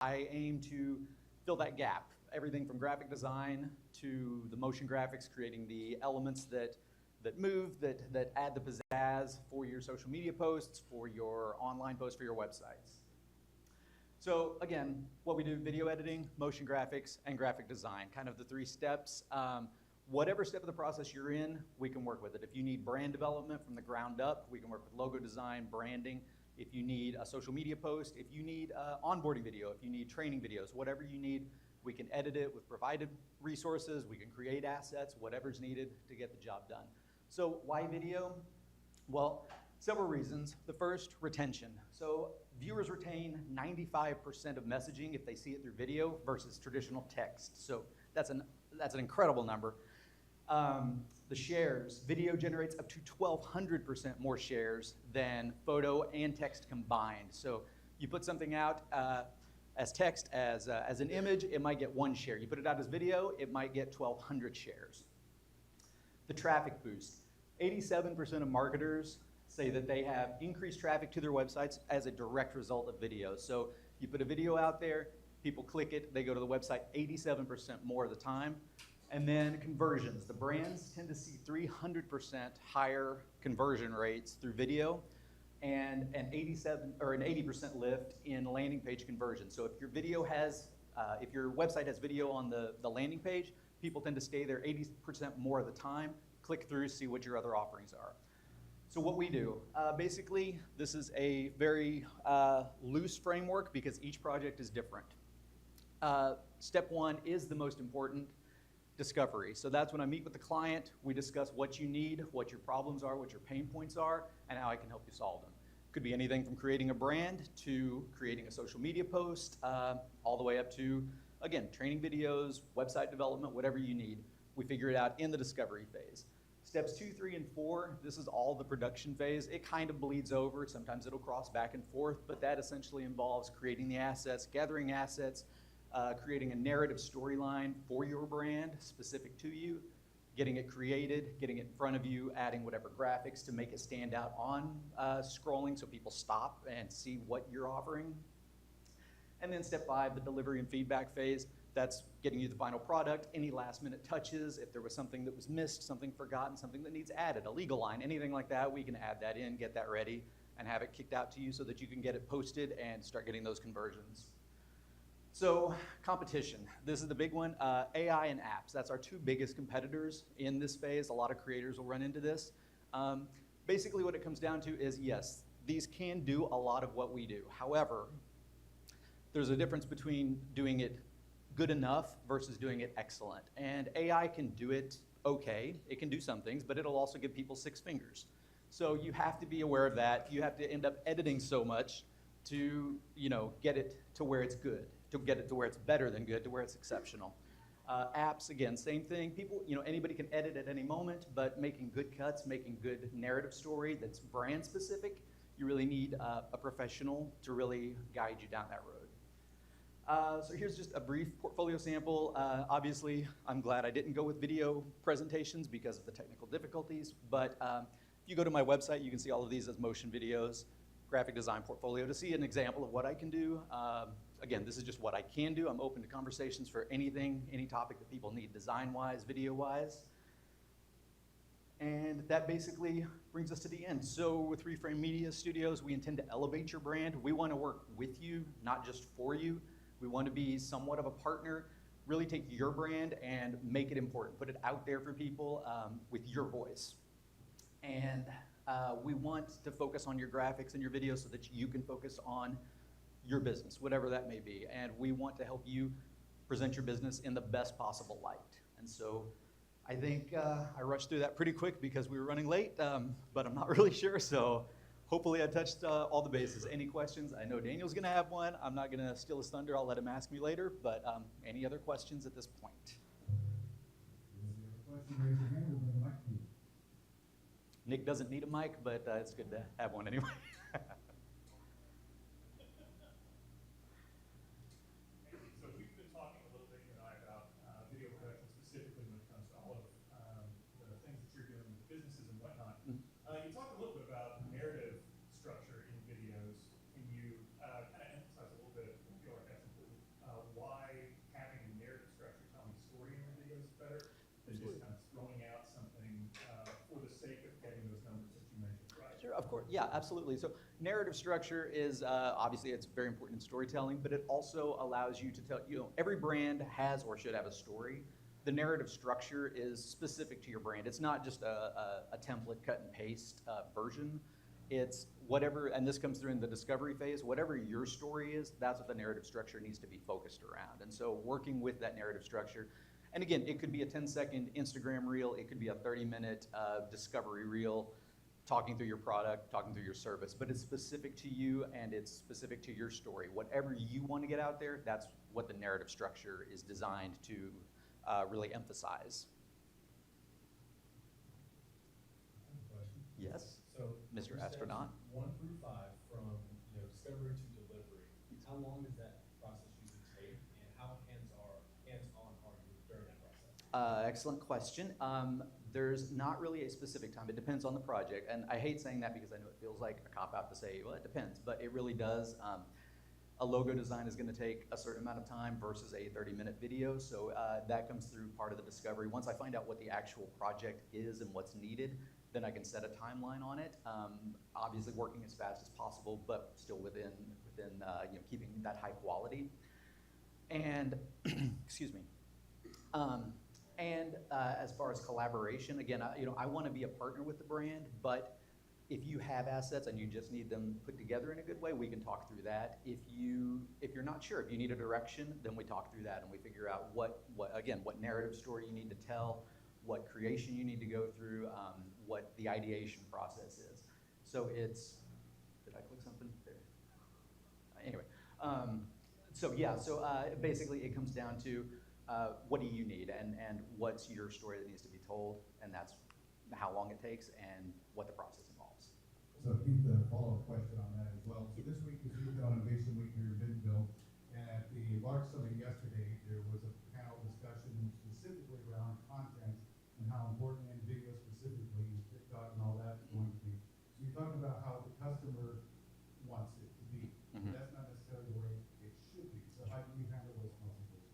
I aim to fill that gap. Everything from graphic design to the motion graphics, creating the elements that move, that add the pizzazz for your social media posts, for your online posts, for your websites. So again, what we do, video editing, motion graphics, and graphic design, kind of the 3 steps. Whatever step of the process you're in, we can work with it. If you need brand development from the ground up, we can work with logo design, branding. If you need a social media post, if you need onboarding video, if you need training videos, whatever you need, we can edit it with provided resources, we can create assets, whatever's needed to get the job done. So why video? Well, several reasons. The first, retention. So viewers retain 95% of messaging if they see it through video versus traditional text. So that's an incredible number. The shares, video generates up to 1,200% more shares than photo and text combined. So you put something out as text, as an image, it might get 1 share. You put it out as video, it might get 1,200 shares. The traffic boost. 87% of marketers say that they have increased traffic to their websites as a direct result of videos. So you put a video out there, people click it, they go to the website 87% more of the time. And then conversions. The brands tend to see 300% higher conversion rates through video and an 80% lift in landing page conversion. So if your video has, if your website has video on the landing page, people tend to stay there 80% more of the time, click through, see what your other offerings are. So what we do, basically, this is a very loose framework because each project is different. Step 1 is the most important, discovery. So that's when I meet with the client, we discuss what you need, what your problems are, what your pain points are, and how I can help you solve them. Could be anything from creating a brand to creating a social media post, all the way up to, again, training videos, website development, whatever you need. We figure it out in the discovery phase. Steps 2, 3, and 4, this is all the production phase. It kind of bleeds over. Sometimes it'll cross back and forth, but that essentially involves creating the assets, gathering assets, creating a narrative storyline for your brand specific to you, getting it created, getting it in front of you, adding whatever graphics to make it stand out on scrolling so people stop and see what you're offering. And then step 5, the delivery and feedback phase. That's getting you the final product, any last minute touches. If there was something that was missed, something forgotten, something that needs added, a legal line, anything like that, we can add that in, get that ready, and have it kicked out to you so that you can get it posted and start getting those conversions. So competition, this is the big one. AI and apps, that's our 2 biggest competitors in this phase. A lot of creators will run into this. Basically what it comes down to is, yes, these can do a lot of what we do. However, there's a difference between doing it good enough versus doing it excellent. And AI can do it okay, it can do some things, but it'll also give people 6 fingers. So you have to be aware of that. You have to end up editing so much to, get it to where it's good, to get it to where it's better than good, to where it's exceptional. Apps, again, same thing. People, anybody can edit at any moment, but making good cuts, making good narrative story that's brand specific, you really need a professional to really guide you down that road. So here's just a brief portfolio sample. Obviously, I'm glad I didn't go with video presentations because of the technical difficulties, but if you go to my website, you can see all of these as motion videos, graphic design portfolio to see an example of what I can do. Again, this is just what I can do. I'm open to conversations for anything, any topic that people need design-wise, video-wise. And that basically brings us to the end. So with Reframe Media Studios, we intend to elevate your brand. We want to work with you, not just for you. We want to be somewhat of a partner, really take your brand and make it important, put it out there for people with your voice. And we want to focus on your graphics and your videos so that you can focus on your business, whatever that may be. And we want to help you present your business in the best possible light. And so I think I rushed through that pretty quick because we were running late, but I'm not really sure. So hopefully I touched all the bases. Any questions? I know Daniel's gonna have one. I'm not gonna steal his thunder. I'll let him ask me later, but any other questions at this point? Nick doesn't need a mic, but it's good to have one anyway. So we've been talking a little bit, you and I, about video production specifically when it comes to all of the things that you're doing with businesses and whatnot. Mm-hmm. You talked a little bit about narrative structure in videos. Can you kind of emphasize a little bit, if you feel like that's important course, yeah, absolutely. So narrative structure is, obviously it's very important in storytelling, but it also allows you to tell, every brand has or should have a story. The narrative structure is specific to your brand. It's not just a template cut and paste version. It's whatever, and this comes through in the discovery phase, whatever your story is, that's what the narrative structure needs to be focused around. And so working with that narrative structure, and again, it could be a 10-second Instagram reel, it could be a 30-minute discovery reel, talking through your product, talking through your service, but it's specific to you and it's specific to your story. Whatever you want to get out there, that's what the narrative structure is designed to really emphasize. I have a question. Yes, So, Mr. you said Astronaut. 1 through 5 from discovery to delivery. How long does that process usually take, and how hands-on are you during that process? Excellent question. There's not really a specific time. It depends on the project. And I hate saying that because I know it feels like a cop-out to say, well, it depends, but it really does. A logo design is gonna take a certain amount of time versus a 30-minute video. So that comes through part of the discovery. Once I find out what the actual project is and what's needed, then I can set a timeline on it. Obviously working as fast as possible, but still within keeping that high quality. And, excuse me. As far as collaboration, again, I want to be a partner with the brand, but if you have assets and you just need them put together in a good way, we can talk through that. If you're not sure, if you need a direction, then we talk through that and we figure out what narrative story you need to tell, what creation you need to go through, what the ideation process is. So it's, did I click something there? Anyway, basically it comes down to what do you need and what's your story that needs to be told, and that's how long it takes and what the process involves. So Keith, a follow-up question on that as well. So this week is Youth Innovation Week here in Bentonville, and at the large summit yesterday, there was a panel discussion specifically around content and how important, and video specifically, TikTok and all that is going to be. So you talked about how the customer wants it to be. Mm-hmm. That's not necessarily the way it should be. So how do you handle those conversations?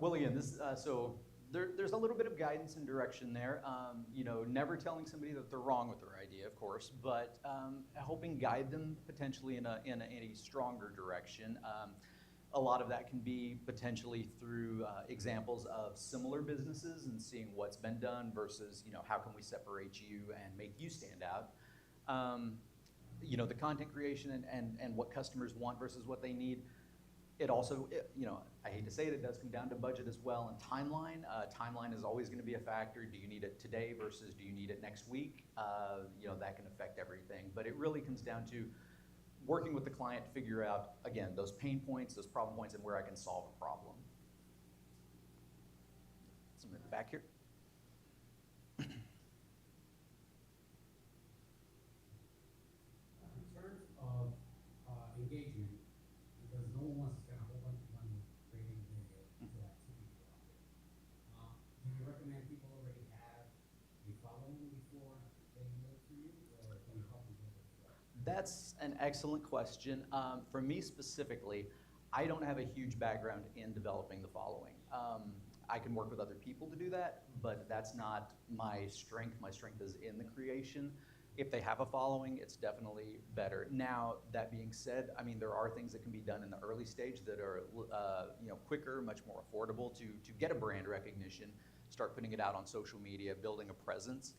Well, again, there's a little bit of guidance and direction there. Never telling somebody that they're wrong with their idea, of course, but helping guide them potentially in a stronger direction. A lot of that can be potentially through examples of similar businesses and seeing what's been done versus, how can we separate you and make you stand out. The content creation and what customers want versus what they need. It also, I hate to say it, it does come down to budget as well and timeline. Timeline is always going to be a factor. Do you need it today versus do you need it next week? That can affect everything. But it really comes down to working with the client to figure out, again, those pain points, those problem points, and where I can solve a problem. Someone in the back here. In terms of engagement, because no one wants to spend a whole bunch of money creating a video for activity out there. Do you recommend people already have a following before they look for you, or can you help them get it? That's an excellent question. For me specifically, I don't have a huge background in developing the following. I can work with other people to do that, but that's not my strength. My strength is in the creation. If they have a following, it's definitely better. Now, that being said, there are things that can be done in the early stage that are quicker, much more affordable to get a brand recognition, start putting it out on social media, building a presence,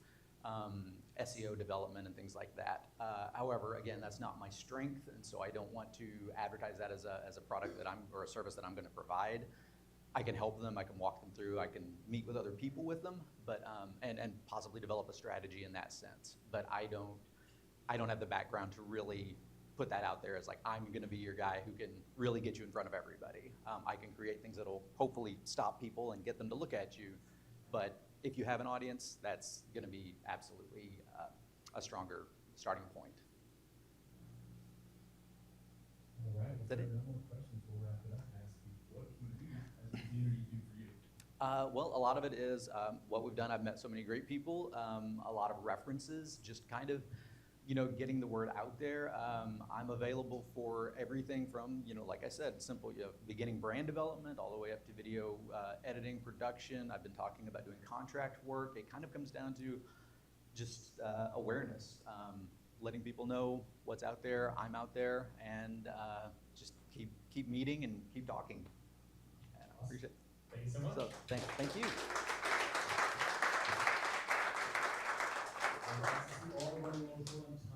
SEO development and things like that. However, again, that's not my strength, and so I don't want to advertise that as a product or a service that I'm going to provide. I can help them, I can walk them through, I can meet with other people with them, but and possibly develop a strategy in that sense. But I don't have the background to really put that out there as like, I'm gonna be your guy who can really get you in front of everybody. I can create things that'll hopefully stop people and get them to look at you. But if you have an audience, that's gonna be absolutely a stronger starting point. All right. Is that it? No more questions. We'll wrap it up. Ask you, what can we do as a community do for you? Well, a lot of it is what we've done. I've met so many great people, a lot of references, just kind of, getting the word out there. I'm available for everything from, like I said, simple beginning brand development all the way up to video editing, production. I've been talking about doing contract work. It kind of comes down to just awareness. letting people know what's out there. I'm out there, and just keep meeting and keep talking. And I appreciate it. Thank you so much. So thank you. All running over on time.